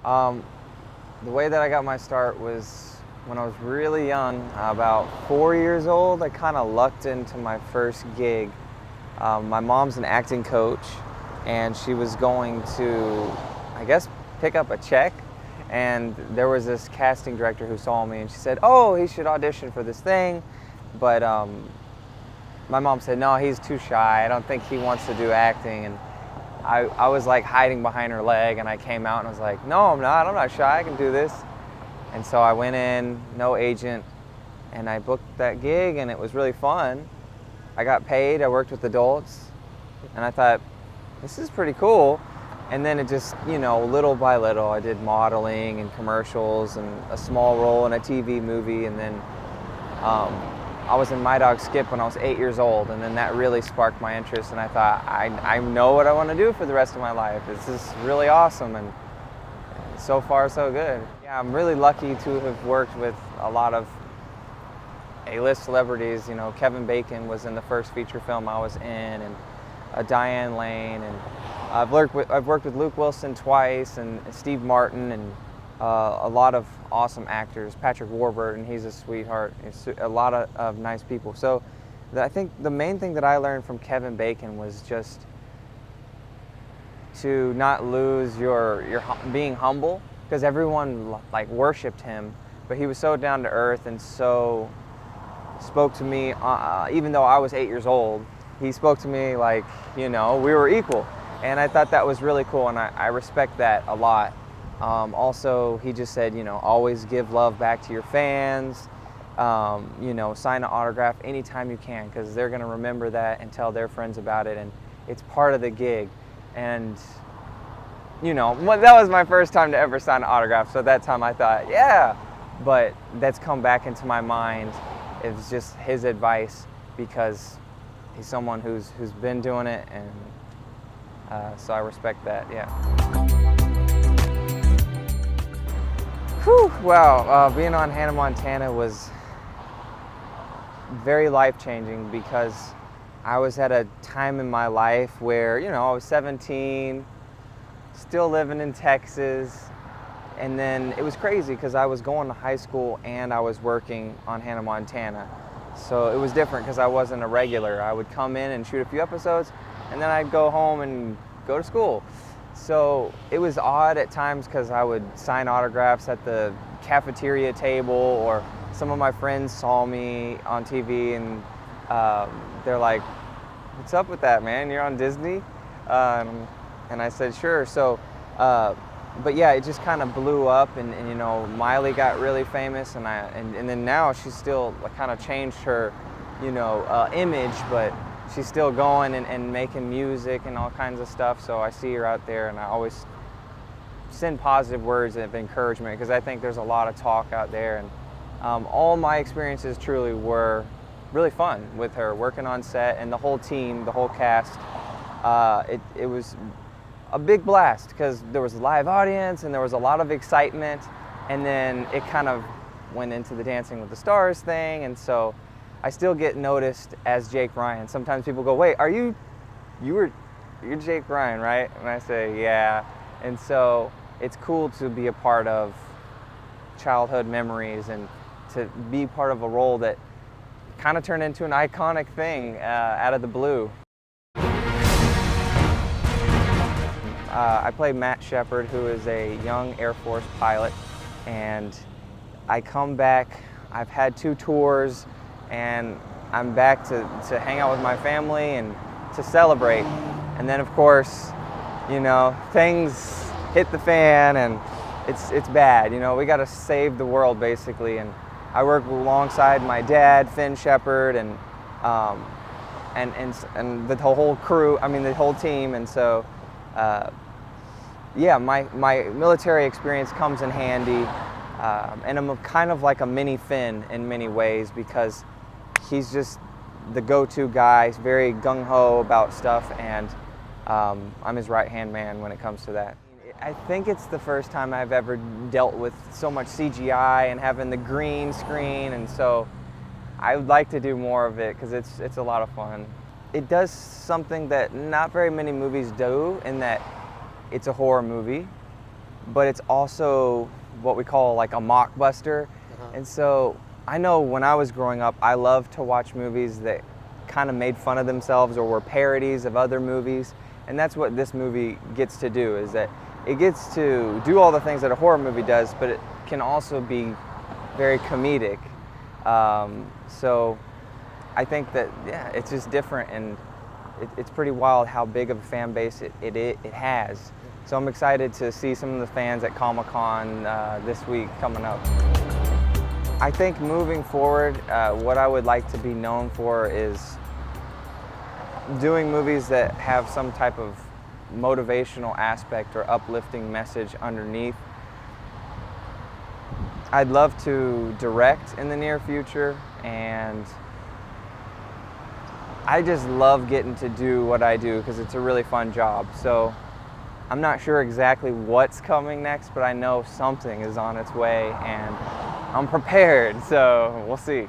Um, the way that I got my start was when I was really young, about 4 years old. I kind of lucked into my first gig. My mom's an acting coach, and she was going to, I guess, pick up a check. And there was this casting director who saw me, and she said, "Oh, he should audition for this thing." But my mom said, "No, he's too shy. I don't think he wants to do acting." And I was like hiding behind her leg, and I came out and I was like, "No, I'm not. I'm not shy. I can do this." And so I went in, no agent, and I booked that gig, and it was really fun. I got paid. I worked with adults, and I thought, this is pretty cool. And then it just, little by little, I did modeling and commercials and a small role in a TV movie, and then I was in My Dog Skip when I was 8 years old, and then that really sparked my interest, and I thought, I know what I want to do for the rest of my life. This is really awesome, and so far so good. Yeah, I'm really lucky to have worked with a lot of A-list celebrities. Kevin Bacon was in the first feature film I was in, and Diane Lane, and I've worked with Luke Wilson twice, and Steve Martin, and a lot of awesome actors. Patrick Warburton, he's a sweetheart. It's a lot of nice people. So I think the main thing that I learned from Kevin Bacon was just to not lose your being humble, because everyone worshipped him, but he was so down to earth and so spoke to me, even though I was 8 years old, he spoke to me like, we were equal. And I thought that was really cool, and I respect that a lot. Also, he just said, always give love back to your fans, sign an autograph anytime you can, because they're going to remember that and tell their friends about it, and it's part of the gig. And, that was my first time to ever sign an autograph, so at that time I thought, yeah. But that's come back into my mind. It was just his advice, because he's someone who's been doing it, and so I respect that, yeah. Whew, wow, being on Hannah Montana was very life-changing, because I was at a time in my life where, I was 17, still living in Texas, and then it was crazy because I was going to high school and I was working on Hannah Montana. So it was different because I wasn't a regular. I would come in and shoot a few episodes, and then I'd go home and go to school. So it was odd at times because I would sign autographs at the cafeteria table, or some of my friends saw me on TV and they're like, "What's up with that, man? You're on Disney?" And I said, "Sure." So, but yeah, it just kind of blew up, and Miley got really famous, and then now she's still kind of changed her, image, but she's still going and making music and all kinds of stuff. So I see her out there, and I always send positive words of encouragement, because I think there's a lot of talk out there, and all my experiences truly were really fun with her, working on set, and the whole team, the whole cast. It was a big blast because there was a live audience and there was a lot of excitement, and then it kind of went into the Dancing with the Stars thing, and so I still get noticed as Jake Ryan. Sometimes people go, "Wait, you're Jake Ryan, right?" And I say, "Yeah." And so it's cool to be a part of childhood memories and to be part of a role that kind of turned into an iconic thing out of the blue. I play Matt Shepard, who is a young Air Force pilot, and I come back. I've had 2 tours, and I'm back to hang out with my family and to celebrate. And then, of course, things hit the fan, and it's bad. We got to save the world, basically. And I work alongside my dad, Finn Shepard, and the whole crew. I mean, the whole team. And so, yeah, my military experience comes in handy, and I'm kind of like a mini Finn in many ways, because he's just the go-to guy. He's very gung-ho about stuff, and I'm his right-hand man when it comes to that. I think it's the first time I've ever dealt with so much CGI and having the green screen, and so I would like to do more of it because it's a lot of fun. It does something that not very many movies do, in that it's a horror movie, but it's also what we call like a mockbuster. And so I know when I was growing up, I loved to watch movies that kind of made fun of themselves or were parodies of other movies. And that's what this movie gets to do, is that it gets to do all the things that a horror movie does, but it can also be very comedic. So I think that, yeah, it's just different, and it's pretty wild how big of a fan base it has. So I'm excited to see some of the fans at Comic-Con this week coming up. I think moving forward, what I would like to be known for is doing movies that have some type of motivational aspect or uplifting message underneath. I'd love to direct in the near future, and I just love getting to do what I do because it's a really fun job. So I'm not sure exactly what's coming next, but I know something is on its way, and I'm prepared, so we'll see.